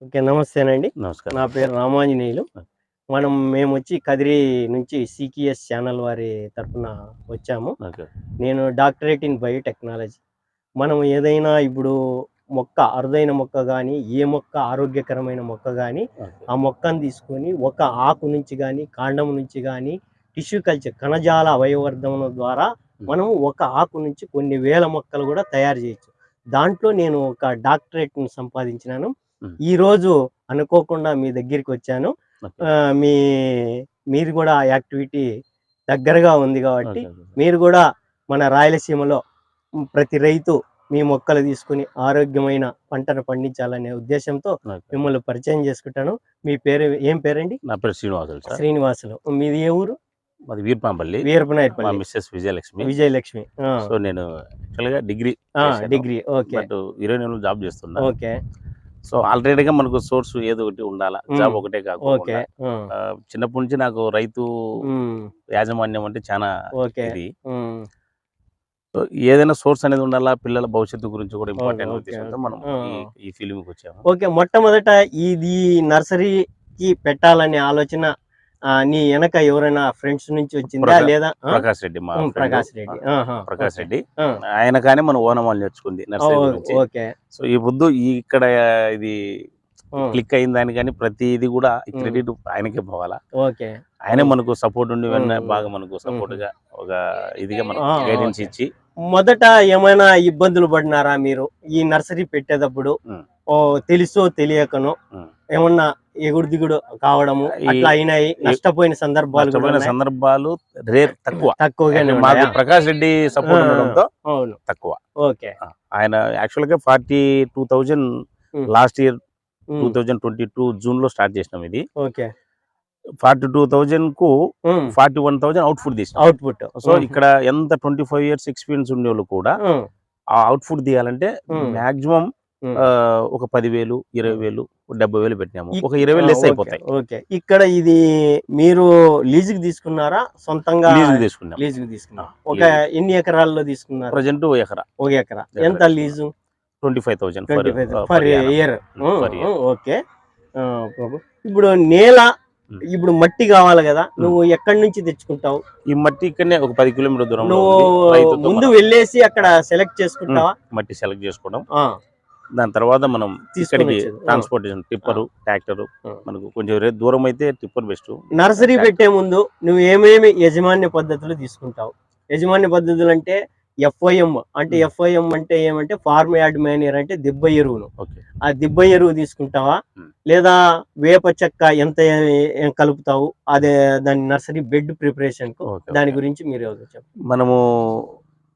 Okay. నమస్తేనండి. నమస్కారం. నా పేరు రామాంజనేయులు. మేమొచ్చి కదిరి నుంచి సీకీఎస్ ఛానల్ వారి తరపున వచ్చాము. ఓకే. నేను డాక్టరేట్ ఇన్ బయోటెక్నాలజీ. మనం ఏదైనా ఇప్పుడు మొక్క అరుదైన మొక్క గానీ, ఏ మొక్క ఆరోగ్యకరమైన మొక్క గానీ, ఓకే. ఆ మొక్కను తీసుకొని ఒక ఆకు నుంచి గానీ, కాండం నుంచి గానీ, టిష్యూ కల్చర్ కణజాల అవయవర్ధనం ద్వారా మనం ఒక ఆకు నుంచి కొన్ని వేల మొక్కలు గూడా తయారు జేయొచ్చు. దాంట్లో నేను ఒక డాక్టరేట్‌ని సంపాదించినాను. హ్మ్. ఈరోజు అనుకోకుండా మీ దగ్గరికొచ్చాను. ఓకే. ఆహ్, మీ మీరు గూడా ఆ యాక్టివిటీ దగ్గరగా ఉంది గాబట్టి, ఓకే. ఓకే. మీరు గూడా మన రాయలసీమలో ప్రతి రైతు మీ మొక్కలు తీసుకొని ఆరోగ్యమైన పంటను పండించాలనే ఉద్దేశంతో ఓకే. మిమ్మల్ని పరిచయం చేసుకుంటాను. మీ పేరు ఏం పేరండి? నా పేరు శ్రీనివాసులు సార్. శ్రీనివాసులు. మీది ఏ ఊరు? మాది వీరపాంపల్లి. మా వీరపనాయపల్లి. మిసెస్ విజయలక్ష్మి. విజయలక్ష్మి. ఆ! సో, నేను యాక్చువల్‌గా డిగ్రీ ఆ! చేశాను. డిగ్రీ. ఓకే. బట్ 20 జాబ్ చేస్తున్నా. ఓకే. సో, ఆల్రెడీగా మనకు సోర్స్ ఏదో ఒకటి ఉండాలా. జాబ్ ఒకటే ఓకే. కాకోకుండా ఆ! చిన్నప్పటి నుంచి నాకు రైతు హ్మ్. యాజమాన్యం అంటే చానా ఓకే. ఇది. హ్మ్. సో, ఏదైనా సోర్స్ అనేది ఉండాలా. పిల్లల భవిష్యత్తు గురించి కూడా అవును. Important okay. ఉద్దేశంతో ఓకే. మనం ఆ! ఈ ఆ! ఈ ఫీల్డ్‌కొచ్చాము. ఓకే. మొట్టమొదట ఇది నర్సరీకి పెట్టాలనే ఆలోచన నీ ఎనక ఎవరైనా ఫ్రెండ్స్ నుంచి వచ్చిందా? లేదా ప్రకాష్ రెడ్డి మా ఫ్రెండ్. ప్రకాష్ రెడ్డి. ఆహా! ప్రకాష్ ఓకే. రెడ్డి. ఆ! ఆయన కానీ మనం ఓనమాలు నేర్చుకుంది నర్సరీ గురించి. ఓకే. సో, ఈ పొద్దు ఇక్కడ ఇది హ్మ్. క్లిక్ అయిన దాని కానీ ప్రతిది కూడా ఈ హ్మ్. క్రెడిట్ ఆయనకే పోవాలా. ఓకే. ఆయనే మనకు సపోర్ట్ ఉండి హ్మ్. బాగా మనకు హుహు. సపోర్ట్‌గా ఒక ఇదిగా మనకు ఆ! Guidance okay. ఇచ్చి మొదట ఏమైనా ఇబ్బందులు పడినారా మీరు? ఈ నర్సరీ పెట్టేటప్పుడు? హ్మ్. తెలుసో తెలియకనో హ్మ్. ఏమన్నా ఎగుడు దిగుడు కావడము ఈ అట్లా అయినాయి. ఈ నష్టపోయిన సందర్భాలు గూడా నష్టపోయిన ఉన్నాయి. సందర్భాలు తక్కువ. తక్కువగానే మాకు ఉన్నాయా? ప్రకాష్ రెడ్డి ఆ! సపోర్ట్ ఆ! ఉండడంతో అవును. తక్కువ. ఓకే. ఆయన యాక్చువల్‌గా 42,000 హ్మ్. లాస్ట్ ఇయర్ హ్మ్. 2022 జూన్‌లో స్టార్ట్ చేసినాం ఇది. ఓకే. 42,000కు హ్మ్. 41,000 అవుట్‌పుట్ తీసినాం. అవుట్‌పుట్. సో, ఇక్కడ ఎంత 25 ఇయర్స్ ఎక్స్‌పీరియన్స్ ఉండేవాళ్ళు కూడా హ్మ్. ఆ అవుట్‌పుట్ తీయాలంటే హ్మ్. మాక్సిమం హ్మ్. ఒక 10,000, హ్మ్. 20,000, 70,000 పెట్టినాము. ఇక్ ఒక 20,000 లెస్ ఓకే. అయిపోతాయి. ఓకే. ఇక్కడ ఇది మీరు లీజుకి తీసుకున్నారా? సొంతంగా లీజ్‌కి తీసుకున్నాం. లీజుకి ఆ! తీసుకున్నారు. ఒక లీజ్‌కి. ఎన్ని ఎకరాల్లో తీసుకున్నారు? ప్రెజెంట్ ఎకరా. ఒక ఎకరా. ఎకరా ఎంత తీసుకున్నాం. Lease? 25,000 25,000 per per annum. Year. Per year. Okay. ఇప్పుడు నేల హ్మ్. ఇప్పుడు మట్టి కావాలి గదా! హ్మ్. నువ్వు ఎక్కడి నుంచి తెచ్చుకుంటావు? ఈ మట్టి ఇక్కడనే ఒక 10 కిలోమీటర్ల దూరంలో నువ్వు ఉంది. రైతుతో ముందు మనం వెళ్ళేసి అక్కడ సెలెక్ట్ చేసుకుంటావా? మట్టి సెలెక్ట్ చేసుకోవడం. ఆ! దాని తర్వాత మనం ఇక్కడికి తీసుకొనొచ్చేది. ఆ! ట్రాన్స్‌పోర్టేషన్ ఆ! టిప్పరు, ట్రాక్టరు ఆ! మనకు కొంచెం దూరం అయితే టిప్పర్ బెస్టు. నర్సరీ పెట్టే ట్రాక్టర్. ముందు నువ్వేమేమి యాజమాన్య పద్ధతులు తీసుకుంటావు? యాజమాన్య పద్ధతులంటే ఎఫ్ఐఎం అంటే హ్మ్. ఎఫ్ఐఎం అంటే ఏమంటే ఫార్మ్ యార్డ్ మాన్యూర్ అంటే దిబ్బ ఎరువును. ఓకే. ఆ దిబ్బ ఎరువు తీసుకుంటావా? హ్మ్. లేదా వేప చెక్క ఎంత కలుపుతావు? అదే దాని నర్సరీ బెడ్ ప్రిపరేషన్‌కు ఓకే. దాని ఓకే. గురించి మీరు చెప్పండి. మనము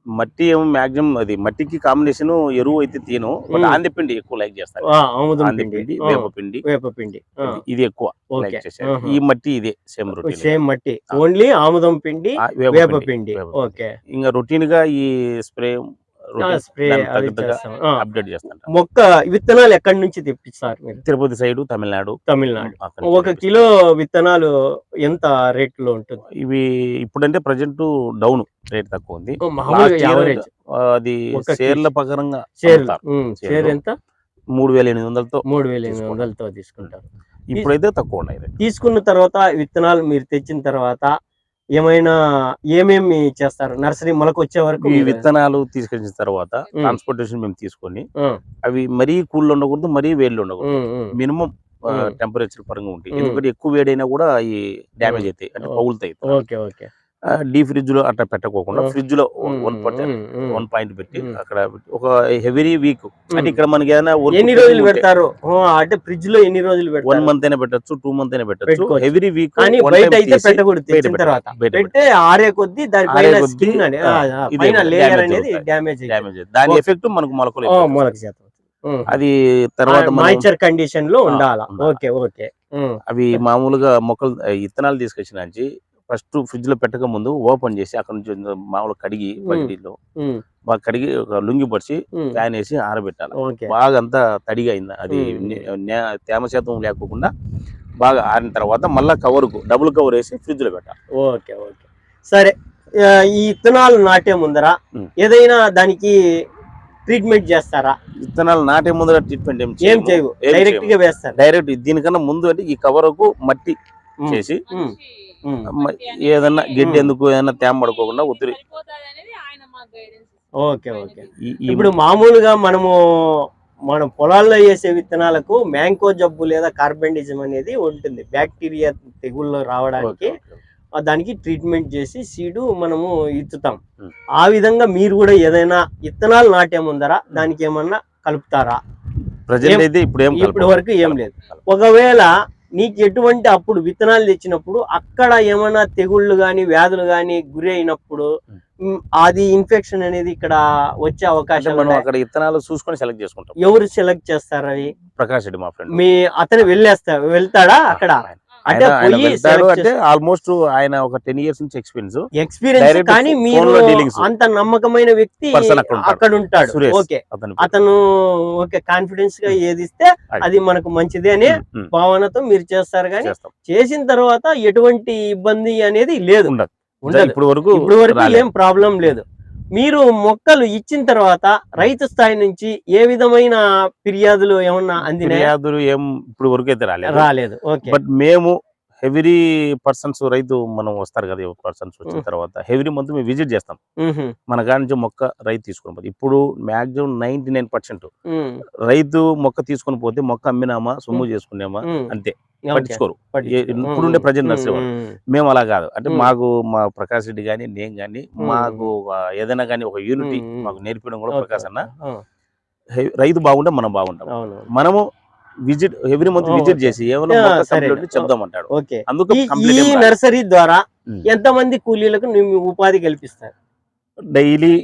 మట్టి ఏమో మాక్సిమం అది మట్టికి కాంబినేషను ఎరువు అయితే తీయను. బట్ హ్మ్. ఆందిపిండి ఎక్కువ లైక్ చేస్తాను ఆ! నేను. ఆముదం పిండి. ఆందిపిండి, ఆ! వేపపిండి వేపపిండి. ఆ! ఇది ఎక్కువ లైక్ ఓకే. చేసేది. ఆహా! ఈ మట్టి ఇదే సేమ్ రొటీన్‌గా. సేమ్ మట్టి. ఆ! ఓన్లీ ఆముదం పిండి, వేపపిండి. వేపపిండి. వేపపిండి. ఓకే. ఇంగ రొటీన్‌గా ఈ స్ప్రే రొటీన్ స్ప్రే దానికి అవి తగ్గట్టుగా చేస్తాం. అప్‌డేట్ చేస్తుంటా. మొక్క విత్తనాలు ఎక్కడి నుంచి తెప్పిస్తారు మీరు? తిరుపతి సైడు, తమిళనాడు తమిళనాడు. అక్కడి నుంచి ఒక కిలో తెప్పిస్తాం. విత్తనాలు ఎంత రేట్‌లో ఉంటుంది? ఇవి ఇప్పుడంటే ప్రెజెంటు డౌను. రేట్ తక్కువుంది. మామూలుగా లాస్ట్ ఇయర్ యావరేజ్ అది ఒక షేర్ల కేజీ ప్రకారంగా షేర్లు. అమ్ముతారు. షేర్ షేర్లు ఎంత? 3,800తో తీసుకోవడం. 3,800తో హ్మ్. తీసుకుంటారు. తీస్ ఇప్పుడైతే తక్కువున్నాయి రేట్లు. తీసుకున్న తర్వాత విత్తనాలు మీరు తెచ్చిన తర్వాత ఏమైనా ఏమేమి చేస్తారు? నర్సరీ మొలకొచ్చే వరకు ఈ మీరు విత్తనాలు తీసుకొచ్చిన తర్వాత హ్మ్. ట్రాన్స్‌పోర్టేషన్ మేము తీసుకొని, ఆ! అవి మరీ కూల్‌లో ఉండకూడదు, మరీ వేడిలో ఉండకూడదు. హ్మ్. హ్మ్. మినిమం హ్మ్. టెంపరేచర్ పరంగా ఉంటాయి. హ్మ్. ఎందుకంటే ఎక్కువ వేడైనా గూడా అయి హ్మ్. డ్యామేజ్ అయితాయి. అంటే ఓకే. పగులుతాయి విత్తనాలు. ఓకే. ఓకే. డీప్ ఫ్రిడ్జ్‌లో అట్లా పెట్టకోకుండా హ్మ్. ఫ్రిడ్జ్‌లో హ్మ్. హ్మ్. హ్మ్. 1 పాయింట్ పెట్టి హ్మ్. అక్కడ ఒక హెవీ వీక్ అంటే హ్మ్. ఇక్కడ మనకేదైనా వర్క్ ఎన్ని రోజులు పెండింగ్ ఉంటే పెడతారు? అంటే ఫ్రిడ్జ్‌లో ఎన్ని రోజులు 1 పెడతారు? మంత్ అయినా పెట్టొచ్చు, 2 మంత్ అయినా పెట్టొచ్చు. పెట్టుకోవచ్చు. హెవీ వీక్ కానీ 1 టైమ్ బయటైతే తీసి పెట్టకూడదు బయట తెచ్చిన పెట్టాలి. తర్వాత. బయట పెడితే పెట్టాలి. ఆరే కొద్దీ దాని ఆరే పైన కొద్దీ స్కిన్ అని పైన ఇదైపోతాయి. లేయర్ డ్యామేజ్ అనేది జరుగుతాయి. డ్యామేజ్ అయితది. డ్యామేజ్ దాని ఓకే. ఎఫెక్ట్ మనకు మొలకలైపోతాయి మొలక వస్తాయి. శాతం. హుహు. అది తర్వాత మనం మాయిశ్చర్ కండిషన్‌లో ఉండాల. ఉండాల. ఓకే. ఓకే. హ్మ్. అవి మామూలుగా మొక్కలు ఇత్తనాలు తీసుకొచ్చినాంచి ఫస్ట్ ఫ్రిడ్జ్‌లో పెట్టక ముందు ఓపెన్ చేసి అక్కడి నుంచి మామూలుగా కడిగి హ్మ్. బకెట్‌లో హ్మ్. బాగా కడిగి ఒక లుంగి పరిచి హ్మ్. ఫ్యాన్ ఏసి ఆరబెట్టాల. ఓకే. బాగా అంతా తడిగా అయింది. అది హ్మ్. హ్మ్. తేమ శాతం లేకోకుండా బాగా ఆరిన తర్వాత మళ్ళా డబుల్ కవర్ ఏసి ఫ్రిడ్జ్‌లో పెట్టాలి. ఓకే. సరే. ఈ ఇత్తనాలు నాటే ముందర హ్మ్. ఏదైనా దానికి ట్రీట్మెంట్ చేస్తారా? విత్తనాలు నాటే ముందర ట్రీట్మెంట్ ఏం చేయవు, డైరెక్ట్ గా వేస్తారు. డైరెక్ట్ దీనికన్నా ముందు అంటే ఈ కవరకు మట్టి చేసి ఏదన్నా గడ్డి ఎందుకు ఏదన్నా తేమ పడుకోకుండా ఉత్తిరి. Okay okay. ఇప్పుడు మామూలుగా మన పొలాల్లో వేసే విత్తనాలకు మ్యాంకో జబ్బు లేదా కార్బెండిజం అనేది ఉంటుంది, బ్యాక్టీరియా తెగుళ్ళు రావడానికి. దానికి ట్రీట్మెంట్ చేసి సీడు మనము ఇచ్చుతాం. ఆ విధంగా మీరు కూడా ఏదైనా విత్తనాలు నాటే ముందర దానికి ఏమన్నా కలుపుతారా? ఇప్పుడు వరకు ఏం లేదు. ఒకవేళ నీకు ఎటువంటి అప్పుడు విత్తనాలు తెచ్చినప్పుడు అక్కడ ఏమైనా తెగుళ్ళు గాని వ్యాధులు గాని గురి అయినప్పుడు అది ఇన్ఫెక్షన్ అనేది ఇక్కడ వచ్చే అవకాశం మనం అక్కడ విత్తనాలు చూసుకొని సెలెక్ట్ చేసుకుంటాం. ఎవరు సెలెక్ట్ చేస్తారు అవి? ప్రకాష్ రెడ్డి మా ఫ్రెండ్. అతను వెళ్తాడా అక్కడ? అంటే ఆల్మోస్ట్ ఆయన ఒక 10 years నుంచి ఎక్స్పీరియన్స్ కానీ మీరు అంత నమ్మకమైన వ్యక్తి అక్కడ ఉంటాడు. ఓకే, అతను ఓకే కాన్ఫిడెన్స్ గా ఏది ఇస్తే అది మనకు మంచిది అనే భావనతో మీరు చేస్తారు. కానీ చేసిన తర్వాత ఎటువంటి ఇబ్బంది అనేది లేదు, ఇప్పుడు వరకు ఏం ప్రాబ్లం లేదు. మీరు మొక్కలు ఇచ్చిన తర్వాత రైతు స్థాయి నుంచి ఏ విధమైన ఫిర్యాదులు ఏమన్నా అందినాయా? ఏం ఇప్పుడు వరకు అయితే రాలేదు. ఓకే, బట్ మేము ఎవ్రీ పర్సన్స్ రైతు మనం వస్తారు కదా, పర్సన్స్ వచ్చిన తర్వాత ఎవ్రీ మంత్ మేము విజిట్ చేస్తాం. మన కాడి నుంచి మొక్క రైతు తీసుకుని పోతే ఇప్పుడు మాక్సిమం 99% రైతు మొక్క తీసుకుని పోతే మొక్క అమ్మినామా సొమ్ము చేసుకున్నామా అంతే, పట్టించుకోరు. ఇప్పుడుండే ప్రజెంట్ నర్సరీ మేము అలా కాదు. అంటే మాకు మా ప్రకాష్ రెడ్డి గాని నేను గాని మాకు ఏదైనా కానీ ఒక యూనిటీ మాకు నేర్పించడం కూడా ప్రకాష్ అన్న, రైతు బాగుంటే మనం బాగుంటాం. మనము విజిట్ ఎవ్రీ మంత్ విజిట్ చేసి ఏమైనా చెప్దామంటాడు. అందుకు ఈ నర్సరీ ద్వారా ఎంత మంది కూలీలకు ఉపాధి కల్పిస్తారు? డైలీ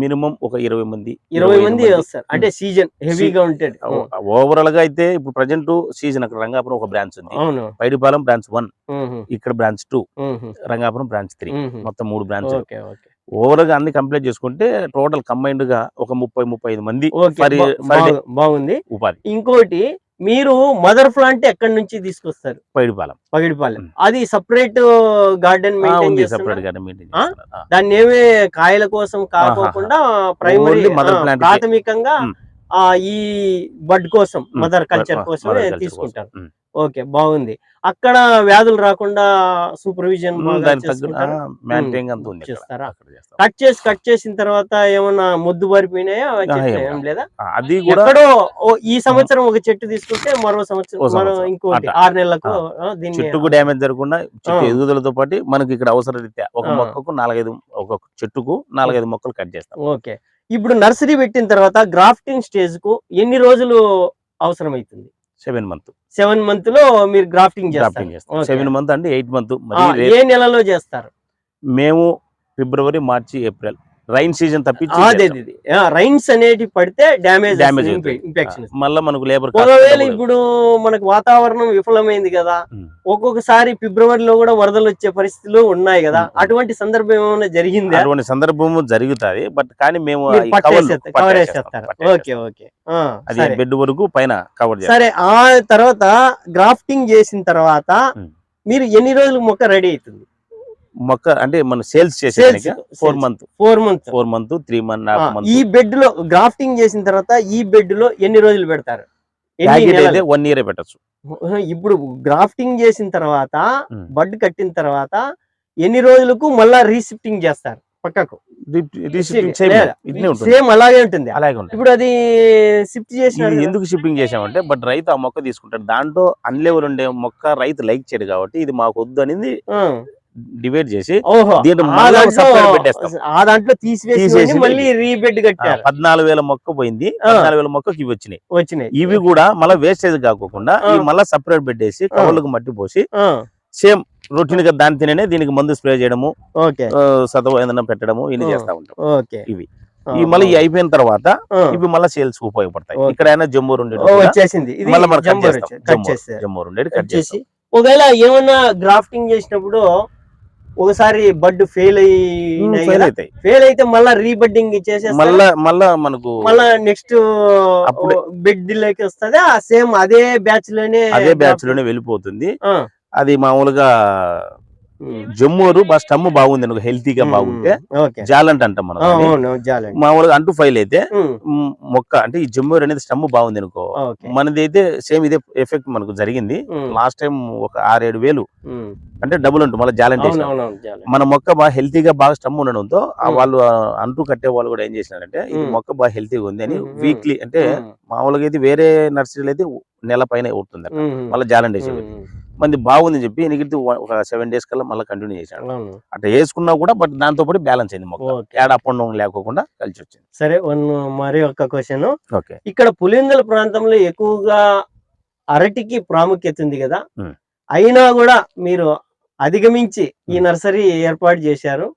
మినిమం ఒక 20 మంది వస్తారు. అంటే సీజన్ హెవీగా ఉంటుంది. ఓవరాల్ గా అయితే ఇప్పుడు ప్రజెంట్ సీజన్ అక్కడ రంగాపురం ఒక బ్రాంచ్ ఉంది, పైడిపాలెం బ్రాంచ్ 1, ఇక్కడ బ్రాంచ్ 2, రంగాపురం బ్రాంచ్ 3, మొత్తం 3 బ్రాంచ్. ఓవరాల్ గా అన్ని కంప్లీట్ చేసుకుంటే టోటల్ కంబైన్డ్ గా ఒక 30-35 మంది బాగుంది ఉపాధి. ఇంకోటి, మీరు మదర్ ప్లాంట్ ఎక్కడి నుంచి తీసుకొస్తారు? పగిడిపాలెం. అది సపరేట్ గార్డెన్ దాన్ని ఏమే కాయల కోసం కాకోకుండా ప్రైమరీ ప్రాథమికంగా ఈ బడ్ కోసం మదర్ కల్చర్ కోసమే తీసుకుంటారు. ఓకే, బాగుంది. అక్కడ వ్యాధులు రాకుండా సూపర్విజన్ కట్ చేసిన తర్వాత ఏమన్నా మొద్దు బారిపోయినాయా? ఏం లేదా? అది ఎక్కడో ఈ సంవత్సరం ఒక చెట్టు తీసుకుంటే మరో సంవత్సరం ఇంకోటి 6 నెలలకు చెట్టుకు డ్యామేజ్ జరగకుండా చెట్టు ఎదుగుదలతో పాటు మనకి ఇక్కడ అవసరం రీత్యా ఒక మొక్కకు 4-5 ఒక చెట్టుకు 4-5 మొక్కలు కట్ చేస్తాం. ఓకే, ఇప్పుడు నర్సరీ పెట్టిన తర్వాత గ్రాఫ్టింగ్ స్టేజ్ కు ఎన్ని రోజులు అవసరం అవుతుంది? 7 months లో మీరు గ్రాఫ్టింగ్ చేస్తారు. 7 months అంటే 8 months. ఏ నెలలో చేస్తారు? మేము ఫిబ్రవరి, మార్చి, ఏప్రిల్ రైన్ సీజన్ తప్పించి రైన్స్ అనేటి పడితే డ్యామేజ్ ఇన్ఫెక్షన్. మళ్ళీ మనకు లేబర్ ఒకవేళ ఇప్పుడు మనకు వాతావరణం విఫలమైంది కదా, ఒక్కొక్కసారి ఫిబ్రవరిలో కూడా వరదలు వచ్చే పరిస్థితులు ఉన్నాయి కదా, అటువంటి సందర్భం ఏమైనా జరిగింది? అటువంటి సందర్భం జరుగుతుంది, బట్ కానీ మేము కవర్ చేస్తారు. ఓకే ఓకే, అది బెడ్ వరకు పైన కవర్. సరే, ఆ తర్వాత గ్రాఫ్టింగ్ చేసిన తర్వాత మీరు ఎన్ని రోజులు మొక్క రెడీ అవుతుంది? మొక్క అంటే మనం సేల్స్ చేసేదానికి 4 months, 3 months. ఈ బెడ్ లో గ్రాఫ్టింగ్ చేసిన తర్వాత ఈ బెడ్ లో ఎన్ని రోజులు పెడతారు? 1 year పెట్టచ్చు. ఇప్పుడు గ్రాఫ్టింగ్ చేసిన తర్వాత బడ్ కట్టిన తర్వాత ఎన్ని రోజులకు మళ్ళా రీషిఫ్టింగ్ చేస్తారు పక్కకు? సేమ్ అలాగే ఉంటుంది. ఇప్పుడు అది షిఫ్ట్ చేసి ఎందుకు షిఫ్టింగ్ చేసామంటే, బట్ రైతు ఆ మొక్క తీసుకుంటాడు, దాంట్లో అన్లెవెల్ ఉండే మొక్క రైతు లైక్ చేయడు కాబట్టి ఇది మాకు వద్దు అనేది డివైడ్ చేసి దాంట్లో తీసివేసి మళ్ళీ రీబెడ్ కట్టారు. 14,000 మొక్క పోయింది, 14,000 మొక్కకి ఇవి వచ్చినాయి. ఇవి కూడా మళ్ళీ వేస్టేజ్ కాకుండా మళ్ళీ సపరేట్ బెడ్ వేసి కవర్లకు మట్టి పోసి సేమ్ రొటీన్ గా దాని తినే దీనికి మందు స్ప్రే చేయడము, సతవ ఏదైనా పెట్టడము ఇన్ని చేస్తా ఉంటాం. ఇవి మళ్ళీ అయిపోయిన తర్వాత ఇవి మళ్ళీ సేల్స్ ఉపయోగపడతాయి. ఇక్కడ జమ్మూరు ఉండేది కట్ చేసి. ఒకవేళ ఏమన్నా గ్రాఫ్టింగ్ చేసినప్పుడు ఒకసారి బడ్ ఫెయిల్ అయితే మళ్ళా రీబడ్డింగ్ చేసేసి మళ్ళా మనకు మళ్ళా నెక్స్ట్ బెడ్ లోకి వస్తుంది. సేమ్ అదే బ్యాచ్ లోనే వెళ్ళిపోతుంది. అది మామూలుగా జమ్మూరు బాగా స్టమ్ బాగుంది అనుకో, హెల్తీగా బాగుంటే ఓకే. జాలంట్ అంటాం మనం. అవును, జాలంట్. మామూలుగా అంటూ ఫైల్ అయితే మొక్క అంటే ఈ జమ్మూరు అనేది స్టమ్ బాగుంది అనుకో, ఓకే. మనది అయితే సేమ్ ఇదే ఎఫెక్ట్ మనకు జరిగింది. లాస్ట్ టైం ఒక 6-7 వేలు అంటే డబుల్ ఉంటుంది మళ్ళీ జాలంట్ వేసిన. అవునవునవును, జాలంట్. మన మొక్క బాగా హెల్తీగా బాగా స్టమ్ ఉండడంతో వాళ్ళు అంటూ కట్టే వాళ్ళు కూడా ఏం చేసినారంటే ఇది మొక్క బాగా హెల్తీగా ఉంది అని వీక్లీ అంటే మామూలుగా అయితే వేరే నర్సరీలు అయితే నెల పైన ఉంటుంది మళ్ళీ జాలంట్ వేసేది. మంది బాగుంది చెప్పి నీకు ఒక 7 days కల్లా మళ్ళీ కంటిన్యూ చేశాడు. అట్లా వేసుకున్నా కూడా బట్ దాంతో పాటు బ్యాలెన్స్ అయింది మొక్క, యాడ్ అప్ అండ్ డౌన్ లేకోకుండా కలిసి వచ్చింది. సరే, మరి ఒక క్వశ్చన్. ఓకే. ఇక్కడ పులివెందుల ప్రాంతంలో ఎక్కువగా అరటికి ప్రాముఖ్యత ఉంది కదా, అయినా కూడా మీరు అధిగమించి ఈ నర్సరీ ఏర్పాటు చేశారు.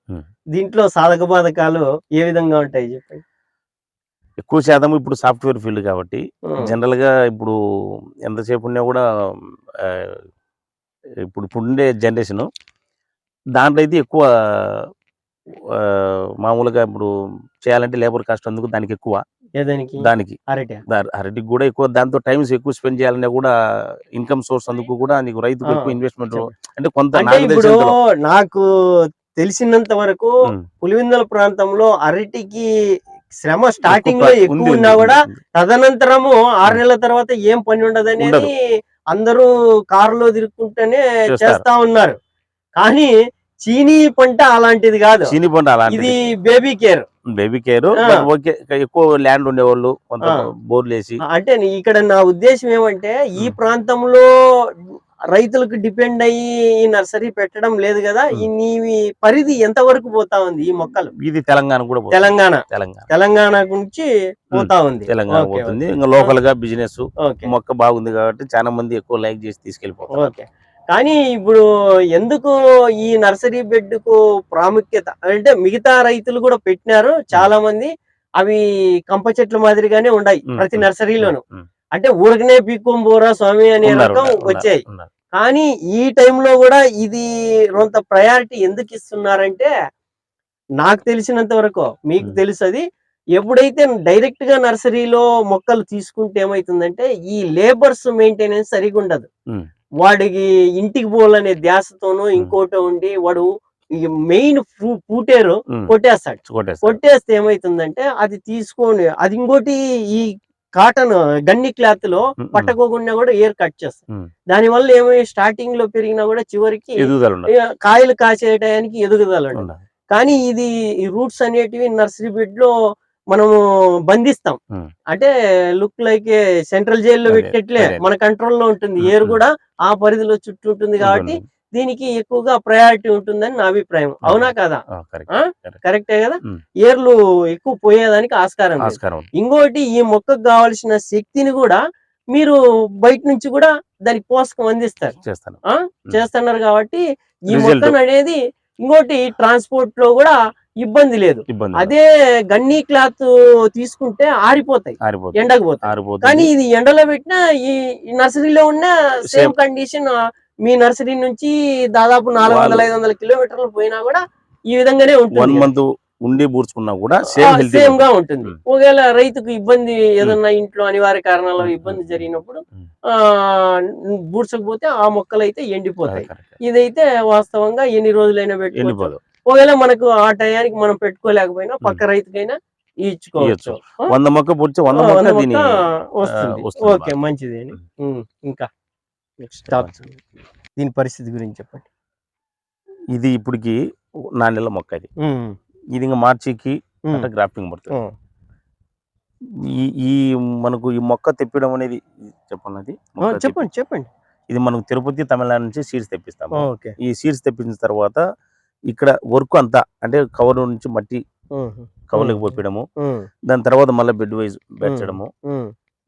దీంట్లో సాధక బాధకాలు ఏ విధంగా ఉంటాయి చెప్పండి. ఎక్కువ శాతం ఇప్పుడు సాఫ్ట్వేర్ ఫీల్డ్ కాబట్టి జనరల్ గా ఇప్పుడు ఎంతసేపు ఉన్నా కూడా ఇప్పుడు ఉండే జనరేషన్ దాంట్లో అయితే ఎక్కువ మామూలుగా ఇప్పుడు చేయాలంటే లేబర్ కాస్ట్ అందుకు దానికి ఎక్కువ, దానికి అరటికి కూడా ఎక్కువ, దాంతో టైమ్స్ ఎక్కువ స్పెండ్ చేయాలనే కూడా ఇన్కమ్ సోర్స్ అందుకు కూడా నీకు రైతుకు ఎక్కువ ఇన్వెస్ట్మెంట్ అంటే కొంత. నాకు తెలిసినంత వరకు పులివెందుల ప్రాంతంలో అరటికి శ్రమ స్టార్టింగ్ లో ఎక్కువ ఉన్నా కూడా తదనంతరము 6 నెలల తర్వాత ఏం పని ఉండదు అనేది అందరూ కారులో తిరుగుకుంటూనే చేస్తా ఉన్నారు. కానీ చీనీ పంట అలాంటిది కాదు. చీనీ పంట ఇది బేబీ కేర్ ఓకే. ఎక్కువ ల్యాండ్ ఉండేవాళ్ళు కొంత బోర్లు వేసి. అంటే ఇక్కడ నా ఉద్దేశం ఏమంటే ఈ ప్రాంతంలో రైతులకు డిపెండ్ అయ్యి ఈ నర్సరీ పెట్టడం లేదు కదా, నీ పరిధి ఎంత వరకు పోతా ఉంది ఈ మొక్కలు? ఇది తెలంగాణ కూడా, తెలంగాణ నుంచి పోతా ఉంది. తెలంగాణ పోతుంది. ఇంకా లోకల్ గా బిజినెస్ మొక్క బాగుంది కాబట్టి చాలా మంది ఎక్కువ లైక్ చేసి తీసుకెళ్లిపోతారు. ఓకే. కానీ ఇప్పుడు ఎందుకు ఈ నర్సరీ బెడ్ కు ప్రాముఖ్యత అంటే మిగతా రైతులు కూడా పెట్టినారు చాలా మంది, అవి కంప చెట్ల మాదిరిగానే ఉన్నాయి ప్రతి నర్సరీలోను. అంటే ఊరికనే పీక్కోబోరా స్వామి అనే రకం వచ్చాయి. కానీ ఈ టైంలో కూడా ఇది కొంత ప్రయారిటీ ఎందుకు ఇస్తున్నారంటే, నాకు తెలిసినంత వరకు, మీకు తెలుసు అది, ఎప్పుడైతే డైరెక్ట్ గా నర్సరీలో మొక్కలు తీసుకుంటే ఏమైతుందంటే ఈ లేబర్స్ మెయింటెనెన్స్ సరిగా ఉండదు. వాడికి ఇంటికి పోవాలనే ధ్యాసతోనూ ఇంకోటో ఉండి వాడు మెయిన్ పూటేరు కొట్టేస్తే ఏమైతుందంటే అది తీసుకొని అది ఇంకోటి ఈ కాటన్ గన్ని క్లాత్ లో పట్టకోకుండా కూడా ఎయిర్ కట్ చేస్తాం. దాని వల్ల ఏమై స్టార్టింగ్ లో పెరిగినా కూడా చివరికి కాయలు కాసే టయానికి ఎదుగుదల ఉండదు. కానీ ఇది ఈ రూట్స్ అనేటివి నర్సరీ బెడ్ లో మనము బంధిస్తాం. అంటే లుక్ లైక్ సెంట్రల్ జైల్లో పెట్టేట్లే మన కంట్రోల్లో ఉంటుంది. ఎయిర్ కూడా ఆ పరిధిలో చుట్టూ ఉంటుంది కాబట్టి దీనికి ఎక్కువగా ప్రయారిటీ ఉంటుందని నా అభిప్రాయం. అవునా కదా? కరెక్టే కదా. ఏర్లు ఎక్కువ పోయేదానికి ఆస్కారం. ఇంకోటి ఈ మొక్కకు కావాల్సిన శక్తిని కూడా మీరు బయట నుంచి కూడా దానికి పోషకం అందిస్తారు, చేస్తున్నారు కాబట్టి ఈ మొక్కను అనేది ఇంకోటి ట్రాన్స్పోర్ట్ లో కూడా ఇబ్బంది లేదు. అదే గన్నీ క్లాత్ తీసుకుంటే ఆరిపోతాయి, ఎండకు పోతాయి. కానీ ఇది ఎండలో పెట్టినా ఈ నర్సరీలో ఉన్న సేమ్ కండిషన్ మీ నర్సరీ నుంచి దాదాపు 400-500 కిలోమీటర్లు పోయినా కూడా ఈ విధంగానే ఉంటుంది. ఉండి బూర్చుకున్నా కూడా సేమ్ గా ఉంటుంది. ఒకవేళ రైతుకు ఇబ్బంది ఏదన్నా ఇంట్లో అనివార్య కారణాల ఇబ్బంది జరిగినప్పుడు బూడ్చకపోతే ఆ మొక్కలు అయితే ఎండిపోతాయి. ఇదైతే వాస్తవంగా ఎన్ని రోజులైనా పెట్టుకోవచ్చు. ఒకవేళ మనకు ఆ టయానికి మనం పెట్టుకోలేకపోయినా పక్క రైతుకైనా ఇచ్చుకోవచ్చు. 100 మొక్క పూడ్చి 100 మొక్క వస్తుంది. ఓకే, మంచిది. ఇంకా దీని పరిస్థితి గురించి చెప్పండి. ఇది ఇప్పటికి 4 నెలల మొక్క. ఇది ఇంకా మార్చికి గ్రాఫ్టింగ్ పడుతుంది. ఈ మనకు ఈ మొక్క తెప్పడం అనేది చెప్పండి. ఇది మనకు తిరుపతి తమిళనాడు నుంచి సీడ్స్ తెప్పిస్తాము. ఈ సీడ్స్ తెప్పించిన తర్వాత ఇక్కడ వర్క్ అంతా అంటే కవర్ నుంచి మట్టి కవర్లకు పోయడము, దాని తర్వాత మళ్ళీ బెడ్ వైజ్ పెట్టడము.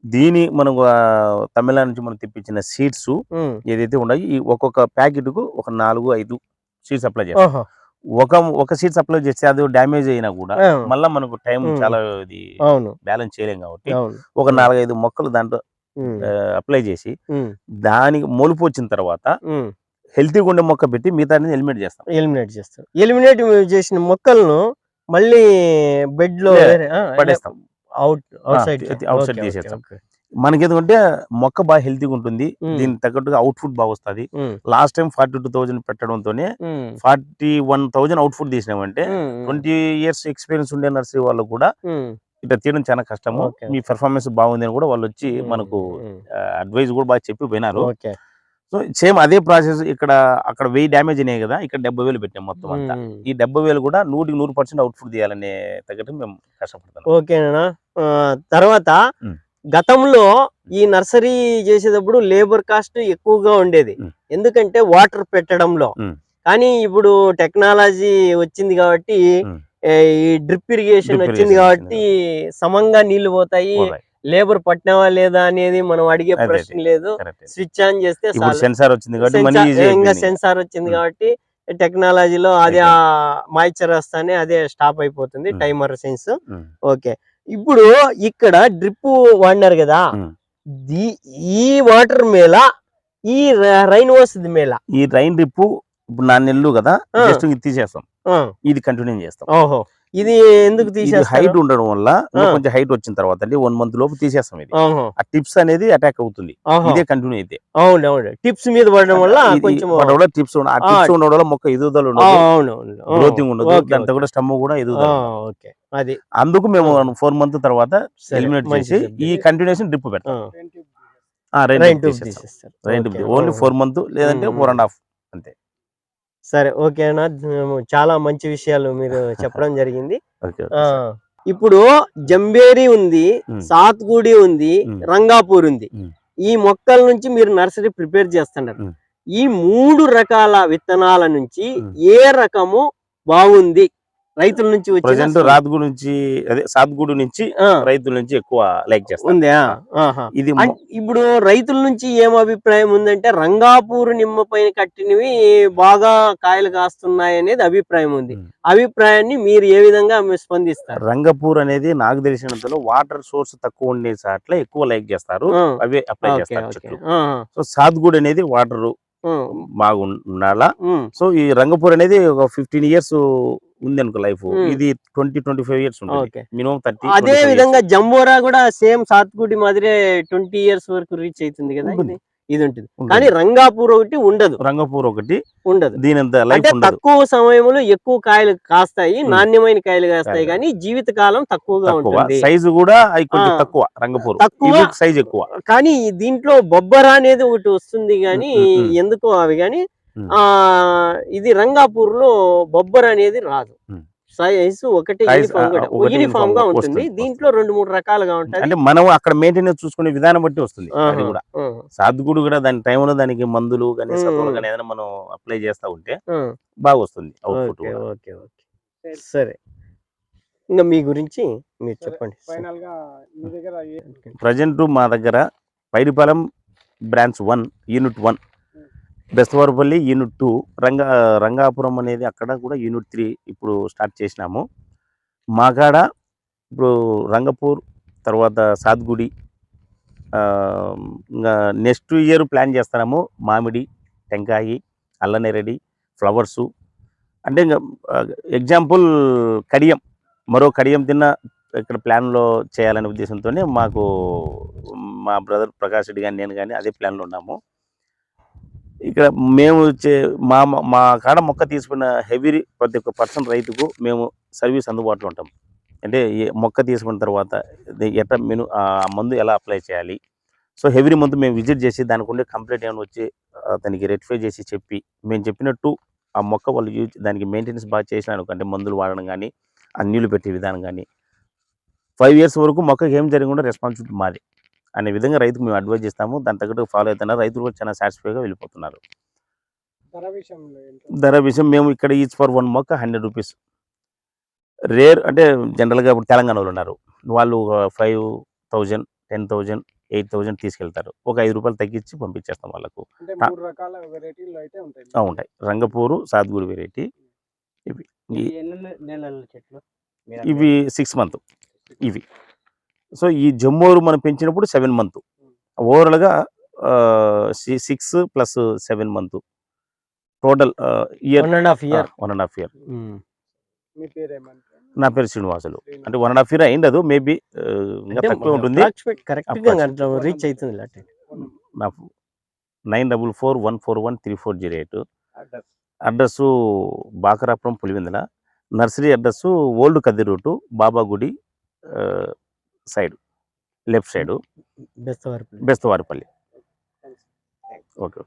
దీని మనం తమిళనాడు నుంచి మనం తెప్పించిన సీడ్స్ ఏదైతే ఉన్నాయి ఈ ఒక్కొక్క ప్యాకెట్ కు ఒక 4-5 సీడ్స్ అప్లై చేస్తాం. ఒక సీడ్స్ అప్లై చేస్తే అది డ్యామేజ్ అయినా కూడా మళ్ళీ మనకు టైం చాలా బ్యాలెన్స్ చేయలేం కాబట్టి ఒక 4-5 మొక్కలు దాంట్లో అప్లై చేసి దానికి మొలుపు వచ్చిన తర్వాత హెల్తీగా ఉండే మొక్క పెట్టి మిగతా ఎలిమినేట్ చేసిన మొక్కలను మళ్ళీ బెడ్ లో పడేస్తాం, అవుట్ సైడ్ తీసేస్తాం. మనకి ఎందుకంటే మొక్క బాగా హెల్తీగా ఉంటుంది, ఉమ్, దీనికి తగ్గట్టుగా అవుట్పుట్ బాగా వస్తుంది. ఉమ్, లాస్ట్ టైం 42,000 పెట్టడంతోనే ఉమ్, 41,000 అవుట్పుట్ తీసినామంటే ఉమ్, 20 ఇయర్స్ ఎక్స్పీరియన్స్ ఉండే నర్సరీ వాళ్ళు కూడా ఉమ్, ఇట్లా తీయడం చాలా కష్టము, ఓకే, మీ పెర్ఫార్మెన్స్ బాగుంది అని కూడా వాళ్ళు వచ్చి మనకు ఉమ్, అడ్వైజ్ కూడా బాగా చెప్పి పోయినారు. ఓకే, సో సేమ్ అదే ప్రాసెస్ ఇక్కడ అక్కడ 1000 డ్యామేజ్ అయినాయి కదా, ఇక్కడ 70,000 పెట్టాం మొత్తం అంతా. ఉమ్. ఈ 70,000 కూడా 100% అవుట్పుట్ తీయాలనే తగ్గట్టు మేము కష్టపడతాం. ఓకేనా. తర్వాత ఉమ్. గతంలో ఈ నర్సరీ చేసేటప్పుడు లేబర్ కాస్ట్ ఎక్కువగా ఉండేది, ఉమ్. ఎందుకంటే వాటర్ పెట్టడంలో. ఉమ్. కానీ ఇప్పుడు టెక్నాలజీ వచ్చింది కాబట్టి ఉమ్. ఈ డ్రిప్ ఇరిగేషన్ Drip వచ్చింది irrigation కాబట్టి సమంగా నీళ్లు పోతాయి, పోతాయి. లేబర్ పట్టినావా లేదా అనేది మనం అడిగే అదే ప్రశ్న లేదు. కరెక్ట్. స్విచ్ ఆన్ చేస్తే ఇప్పుడు సెన్సార్ వచ్చింది కాబట్టి మనీ ఈజీ ఇంకా అయిపోయింది. సెన్సార్ వచ్చింది ఉమ్. కాబట్టి టెక్నాలజీలో అది ఆ మాయిశ్చర్ వస్తానే అదే స్టాప్ అయిపోతుంది, um. Timer sense. Um. Okay, ఇప్పుడు ఇక్కడ డ్రిప్ వాడినారు కదా, ఉమ్. ఈ వాటర్ మేళ ఈ రైన్ వస్తుంది మేళ. ఈ రైన్ డ్రిప్ ఇప్పుడు 4 నెలలు కదా, ఆ. జస్ట్ ఇది తీసేస్తాం, ఆ, ఇది కంటిన్యూ చేస్తాం. ఓహో, ఇది ఎందుకు ఇది తీసేస్తారు? హైట్ ఉండడం వల్ల ఇంకా ఆ. కొంచెం హైట్ వచ్చిన తర్వాత అంటే 1 మంత్ లోపు తీసేస్తాం. ఇది ఓహో, ఆ టిప్స్ అనేది అటాక్ అవుతుంది, ఓహో. ఇదే కంటిన్యూ అయితే. అవును అవును, టిప్స్ మీద పడడం వల్ల కొంచెం టిప్స్ ఉండడం వల్ల మొక్క ఎదుగుదల ఉండదు, అవును, గ్రోతింగ్ ఉండదు, ఓకే, దాంతో కూడా స్టమ్ కూడా ఎదుగుదల ఉండదు. ఓకే, అది అందుకు మేము 4 మంత్ తర్వాత సరే, ఎలిమినేట్ మంచి చేసి subject. ఈ కంటిన్యూషన్ డ్రిప్ పెడతాం. రైన్ రైన్ ట్యూబ్ తీసేస్తాం. తీసేస్తారు. Rain okay, drip only 4 month లేదంటే 4.5 అంతే. సరే, ఓకేనా. చాలా మంచి విషయాలు మీరు చెప్పడం జరిగింది. ఓకే. ఆ, ఇప్పుడు జంబేరి ఉంది, సాత్గూడి ఉంది, రంగాపూర్ ఉంది. ఈ మొక్కల నుంచి మీరు నర్సరీ ప్రిపేర్ చేస్తున్నారు. ఈ 3 రకాల విత్తనాల నుంచి ఏ రకము బాగుంది రైతుల నుంచి ప్రెసెంట్ రాత్గూడు నుంచి అదే సాత్గూడు నుంచి రైతుల నుంచి ఎక్కువ లైక్ చేస్తారు. ఉందా? ఇది ఇప్పుడు రైతుల నుంచి ఏం అభిప్రాయం ఉందంటే రంగాపూర్ నిమ్మ పైన కట్టినవి బాగా కాయలు కాస్తున్నాయి అనేది అభిప్రాయం ఉంది. అభిప్రాయాన్ని మీరు ఏ విధంగా స్పందిస్తారు? రంగపూర్ అనేది నాకు తెలిసినంతలో వాటర్ సోర్స్ తక్కువ ఉండే చాట్ల ఎక్కువ లైక్ చేస్తారు, అవే అప్లై చేస్తారు చెట్లు. సో సాత్గూడ్ అనేది వాటర్ బాగుండాలా. సో ఈ రంగపూర్ అనేది ఒక 15 ఇయర్స్ ఉంది అనుకో లైఫ్, ఇది 20-25 ఇయర్స్ ఉంటుంది మినిమం 30. అదే విధంగా జంబోరా కూడా సేమ్ సాత్గూడి మాదిరే 20 ఇయర్స్ వరకు రీచ్ అవుతుంది కదా, ఇది ఉంటుంది. కానీ రంగాపూర్ ఒకటి ఉండదు, రంగపూర్ ఒకటి ఉండదు. దీనంత లైఫ్ ఉండదు, తక్కువ సమయంలో ఎక్కువ కాయలు కాస్తాయి, నాణ్యమైన కాయలు కాస్తాయి, కానీ జీవిత కాలం తక్కువగా ఉంటుంది. సైజు కూడా కొంచెం తక్కువ, రంగపూర్ సైజ్ ఎక్కువ. కానీ దీంట్లో బొబ్బరా అనేది ఒకటి వస్తుంది, కానీ ఎందుకో అవి కానీ ఇది రంగాపూర్ లో బొబ్బర్ అనేది రాదు, సైజు ఒకటి యూనిఫామ్ గా ఉంటుంది. దీంట్లో 2-3 రకాలుగా ఉంటాయి. అంటే మనం అక్కడ మెయింటెనెన్స్ చూసుకునే విధానం బట్టి వస్తుంది. అది కూడా సాత్గూడు కూడా దాని టైంలో దానికి మందులు కానీ సత్తులు కానీ ఏదైనా మనం అప్లై చేస్తా ఉంటే బాగా వస్తుంది అవుట్పుట్. ఓకే, సరే, ఇంకా మీ గురించి మీరు చెప్పండి. ప్రజెంట్ మా దగ్గర Paidipalem branch 1 unit 1, Bestavaripalli unit 2, Rangapuram అనేది అక్కడ కూడా యూనిట్ 3 ఇప్పుడు స్టార్ట్ చేసినాము. మా కాడ ఇప్పుడు రంగపూర్ తర్వాత సాత్గుడి, ఇంకా నెక్స్ట్ ఇయర్ ప్లాన్ చేస్తున్నాము మామిడి, టెంకాయి, అల్లనేరేడి, ఫ్లవర్సు. అంటే ఇంకా ఎగ్జాంపుల్ కడియం, మరో కడియం తిన్న ఇక్కడ ప్లాన్లో చేయాలనే ఉద్దేశంతోనే మాకు మా బ్రదర్ ప్రకాష్ రెడ్డి కానీ నేను కానీ అదే ప్లాన్లో ఉన్నాము. ఇక్కడ మేము మా కాడ మొక్క తీసుకున్న హెవీ ప్రతి ఒక్క పర్సన్ రైతుకు మేము సర్వీస్ అందుబాటులో ఉంటాం. అంటే మొక్క తీసుకున్న తర్వాత ఎట్లా మందు ఎలా అప్లై చేయాలి, సో ఎవ్రీ మంత్ మేము విజిట్ చేసి దానికి ఉండే కంప్లైంట్ ఏమైనా వచ్చి దానికి రెక్టిఫై చేసి చెప్పి మేము చెప్పినట్టు ఆ మొక్క వాళ్ళు దానికి మెయింటెనెన్స్ బాగా చేసినాను అంటే మందులు వాడడం కానీ ఆ నీళ్లు పెట్టే విధానం కానీ 5 ఇయర్స్ వరకు మొక్కకి ఏం జరిగినా రెస్పాన్సిబిలిటీ మాది అనే విధంగా రైతుకు మేము అడ్వైజ్ చేస్తాము. దాని తగ్గట్టు ఫాలో అవుతున్నారు, రైతులు కూడా చాలా సాటిస్ఫైగా వెళ్ళిపోతున్నారు. ధర విషయం మేము ఇక్కడ ఈచ్ ఫర్ 1 మొక్క 100 రూపీస్. రేర్ అంటే జనరల్గా ఇప్పుడు తెలంగాణలో ఉన్నారు వాళ్ళు 5,000, 10,000, 8,000 తీసుకెళ్తారు, ఒక 5 రూపాయలు తగ్గించి పంపించేస్తాం వాళ్ళకు. ఉంటాయి రంగపూరు, సాత్గూడు వెరైటీ. ఇవి 6 మంత్ ఇవి. సో ఈ జమ్మూరు మనం పెంచినప్పుడు 7 మంత్, ఓవరాల్గా 6 + 7 మంత్ టోటల్ ఇయర్, 1.5 ఇయర్. మీ పేరు ఏమంటారు? నా పేరు శ్రీనివాసులు. అంటే 1.5 year అయిండదు, మేబీ ఇంకా తక్కువ ఉంటుంది. కరెక్ట్ గా రీచ్ అవుతుంది లాటెంట్. నా 9441413408. Address Bakarapuram Pulivendula. Nursery address old కద్ది రూటు బాబా గుడి side, left side, Bestavaripalli. Bestavaripalli. Okay.